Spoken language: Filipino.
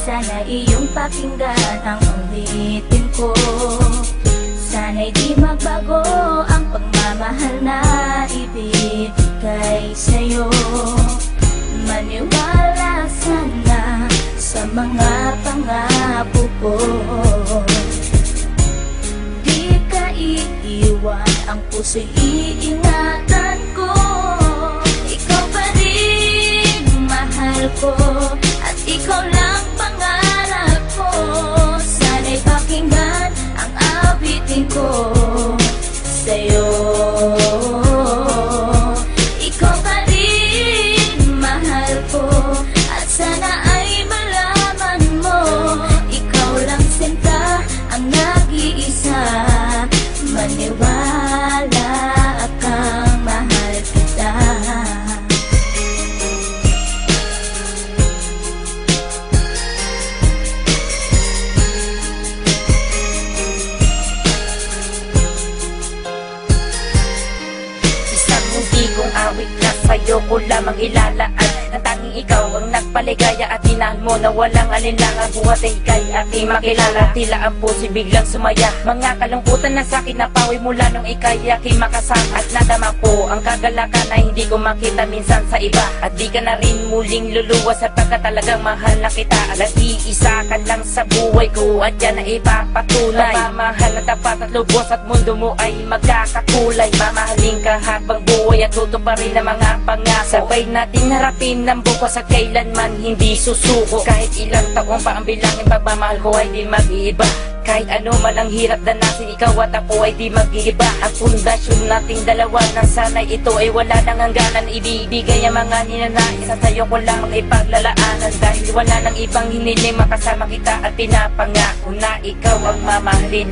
Sana iyong pakinggan ang ulitin ko. Sana'y di magbago ang pagmamahal na ibigay sa'yo. Maniwala sana sa mga pangako ko. Di ka iiwan, ang puso'y iingatan ko. Ikaw pa rin mahal ko, at ikaw lang pangarap ko. Sana'y pakinggan ang awitin ko sa'yo. Ikaw pa rin mahal ko, at sana ay malaman mo, ikaw lang sinta ang nag-iisa. Maniwala kang mahal kita. Isang hindi kong awit na sa'yo ko lamang ilalaan. Ang tanging ikaw ang nagpaligaya at inahan mo na walang alinlangan. Buhat ay ika'y aking makilala. Tila ang puso'y biglang sumaya. Mga kalungkutan na sa'kin napawi mula nung ika'y aking makasama. At nadama ko ang kagalakan na hindi ko makita minsan sa iba. At di ka na rin muling luluwas at pagka talagang mahal na kita. At iisa ka lang sa buhay ko at yan na ipapatunay. Mamahal na tapat at lubos at mundo mo ay magkakakulay. Mamahalin ka habang buhay at tutuparin ang mga pangako. Sabay natin harapin ng bukas at kailanman hindi susuko. Kahit ilang taon pa ang bilangin, pagmamahal ko ay di mag-iiba. Kahit ano man ang hirap danasin, ikaw at ako ay di mag-iiba. Ang pundasyon nating dalawa na sana'y ito ay wala nang hangganan. Ibibigay ang mga ninanais at sa'yo ko lang ipaglalaanan. Dahil wala nang ibang hiniling, makasama kita at pinapangako na ikaw ang mamahalin.